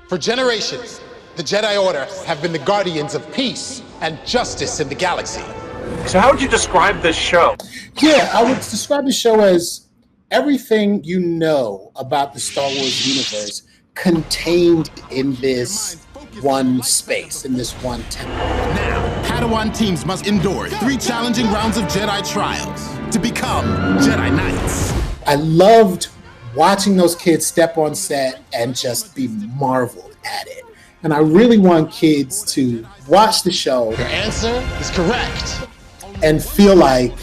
For generations, the Jedi Order have been the guardians of peace and justice in the galaxy. So how would you describe this show? Yeah, I would describe the show as everything you know about the Star Wars universe contained in this one space, in this one temple. Now, Padawan teams must endure 3 challenging rounds of Jedi trials to become Jedi Knights. I loved watching those kids step on set and just be marveled at it. And I really want kids to watch the show. Your answer is correct. And feel like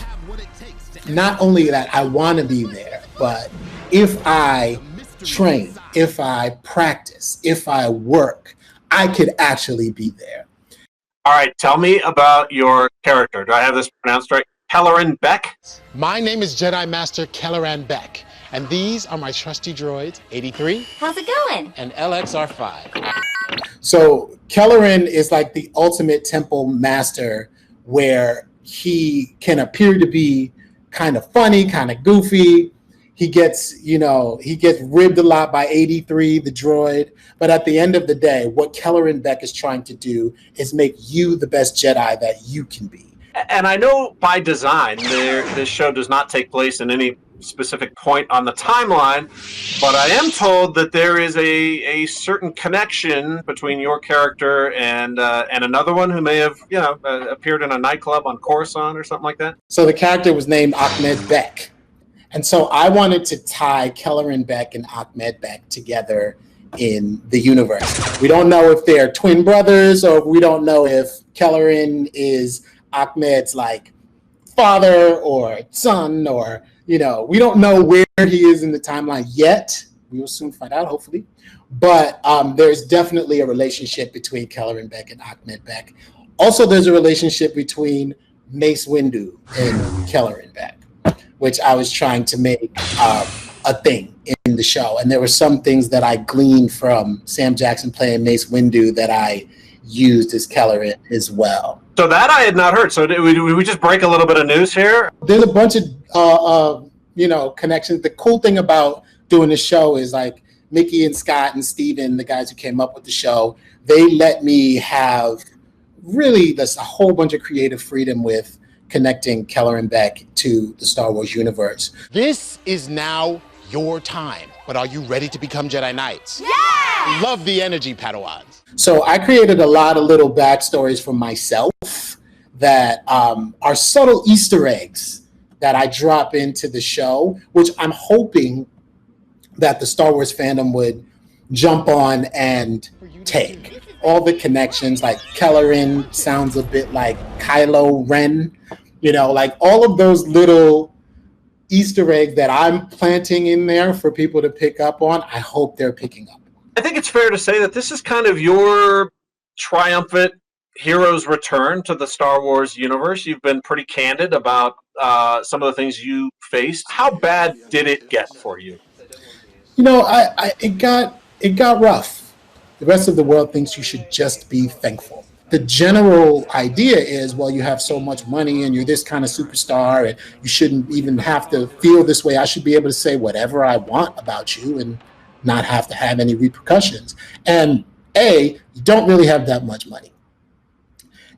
not only that I want to be there, but if I train, if I practice, if I work, I could actually be there. All right, tell me about your character. Do I have this pronounced right? Kelleran Beck? My name is Jedi Master Kelleran Beck, and these are my trusty droids, 83. How's it going? And LXR5. So Kelleran is like the ultimate temple master, where he can appear to be kind of funny, kind of goofy. He gets ribbed a lot by 83, the droid. But at the end of the day, what Kelleran Beck is trying to do is make you the best Jedi that you can be. And I know by design, this show does not take place in any specific point on the timeline, but I am told that there is a certain connection between your character and another one who may have appeared in a nightclub on Coruscant or something like that. So the character was named Ahmed Beck, and so I wanted to tie Kelleran Beck and Ahmed Beck together in the universe. We don't know if they're twin brothers, or we don't know if Kelleran is Ahmed's like father or son, or we don't know where he is in the timeline yet. We will soon find out, hopefully. But there's definitely a relationship between Kelleran Beck and Ahmed Beck. Also, there's a relationship between Mace Windu and Kelleran Beck, which I was trying to make a thing in the show. And there were some things that I gleaned from Sam Jackson playing Mace Windu that I used as Kelleran as well. So that I had not heard. So did we just break a little bit of news here? There's a bunch of connections. The cool thing about doing the show is like Mickey and Scott and Steven, the guys who came up with the show, they let me have really a whole bunch of creative freedom with connecting Kelleran Beck to the Star Wars universe. This is now your time, but are you ready to become Jedi Knights? Yeah! Love the energy, Padawans. So I created a lot of little backstories for myself that are subtle Easter eggs that I drop into the show, which I'm hoping that the Star Wars fandom would jump on and take. All the connections, like Kelleran sounds a bit like Kylo Ren, like all of those little Easter eggs that I'm planting in there for people to pick up on, I hope they're picking up. I think it's fair to say that this is kind of your triumphant hero's return to the Star Wars universe. You've been pretty candid about some of the things you faced. How bad did it get for you? It got rough. The rest of the world thinks you should just be thankful. The general idea is, well, you have so much money and you're this kind of superstar and you shouldn't even have to feel this way. I should be able to say whatever I want about you and not have to have any repercussions. And A, you don't really have that much money.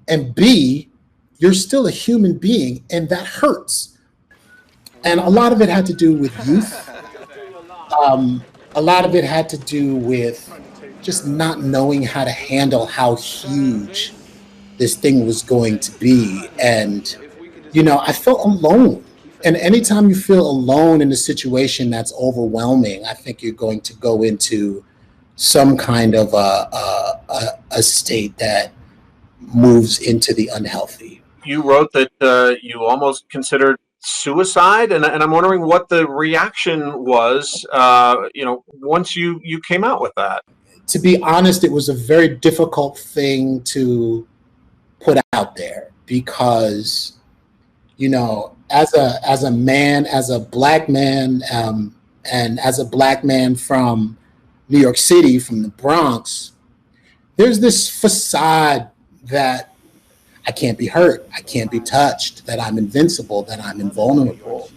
And B, you're still a human being, and that hurts. And a lot of it had to do with youth. A lot of it had to do with just not knowing how to handle how huge this thing was going to be. And, I felt alone. And anytime you feel alone in a situation that's overwhelming, I think you're going to go into some kind of a state that moves into the unhealthy. You wrote that you almost considered suicide, and I'm wondering what the reaction was, once you came out with that. To be honest, it was a very difficult thing to put out there because, as a man, as a black man, and as a black man from New York City, from the Bronx, there's this facade that I can't be hurt, I can't be touched, that I'm invincible, that I'm invulnerable.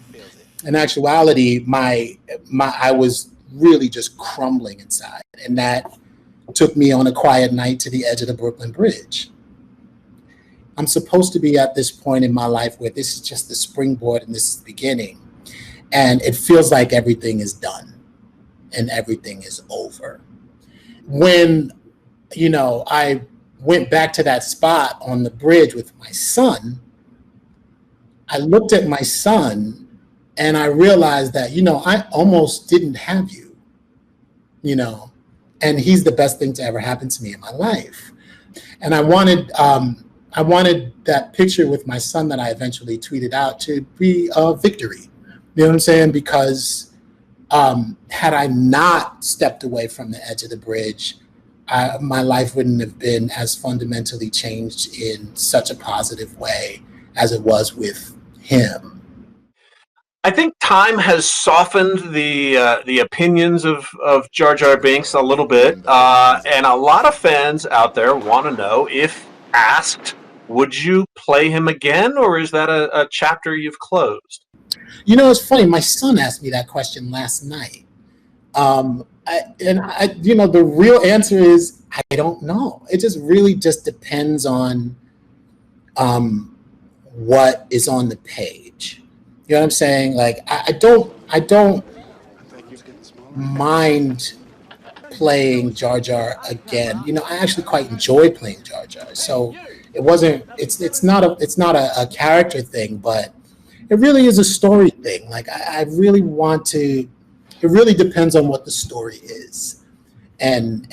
In actuality, I was really just crumbling inside, and that took me on a quiet night to the edge of the Brooklyn Bridge. I'm supposed to be at this point in my life where this is just the springboard and this is the beginning. And it feels like everything is done and everything is over. When, I went back to that spot on the bridge with my son, I looked at my son and I realized that, I almost didn't have you, and he's the best thing to ever happen to me in my life. And I wanted that picture with my son that I eventually tweeted out to be a victory. You know what I'm saying? Because had I not stepped away from the edge of the bridge, my life wouldn't have been as fundamentally changed in such a positive way as it was with him. I think time has softened the opinions of Jar Binks a little bit, and a lot of fans out there want to know, if asked, would you play him again, or is that a chapter you've closed? It's funny. My son asked me that question last night, the real answer is I don't know. It just really just depends on what is on the page. You know what I'm saying? Like I don't mind playing Jar Jar again. I actually quite enjoy playing Jar Jar. So it's not a character thing, but it really is a story thing. Like I really want to. It really depends on what the story is, and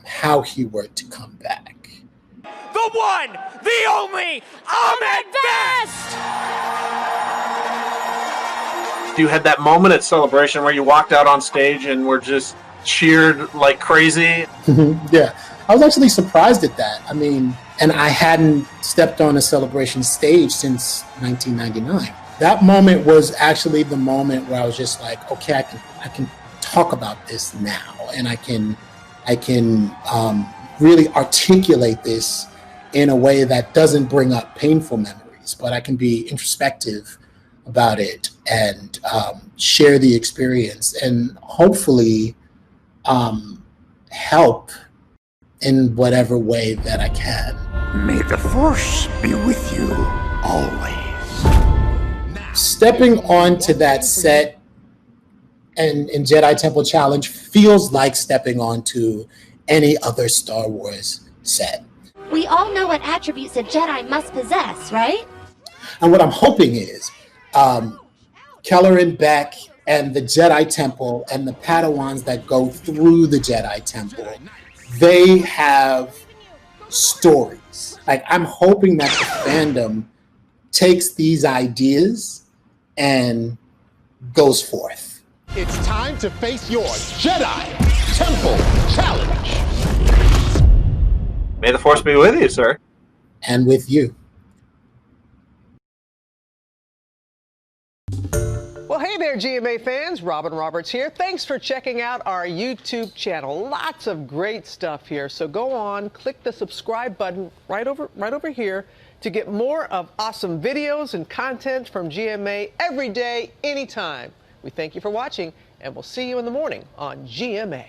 how he were to come back. The one, the only, Ahmed Best! You had that moment at Celebration where you walked out on stage and were just cheered like crazy. Yeah, I was actually surprised at that. I mean, and I hadn't stepped on a Celebration stage since 1999. That moment was actually the moment where I was just like, okay, I can talk about this now, and I can really articulate this in a way that doesn't bring up painful memories, but I can be introspective about it and share the experience and hopefully help in whatever way that I can. May the Force be with you always. Stepping onto that set and in Jedi Temple Challenge feels like stepping onto any other Star Wars set. We all know what attributes a Jedi must possess, right? And what I'm hoping is Keller and Beck and the Jedi Temple and the Padawans that go through the Jedi Temple, they have stories. Like, I'm hoping that the fandom takes these ideas and goes forth. It's time to face your Jedi Temple Challenge. May the Force be with you, sir. And with you. Well, hey there, GMA fans. Robin Roberts here. Thanks for checking out our YouTube channel. Lots of great stuff here. So go on, click the subscribe button right over here to get more of awesome videos and content from GMA every day, anytime. We thank you for watching, and we'll see you in the morning on GMA.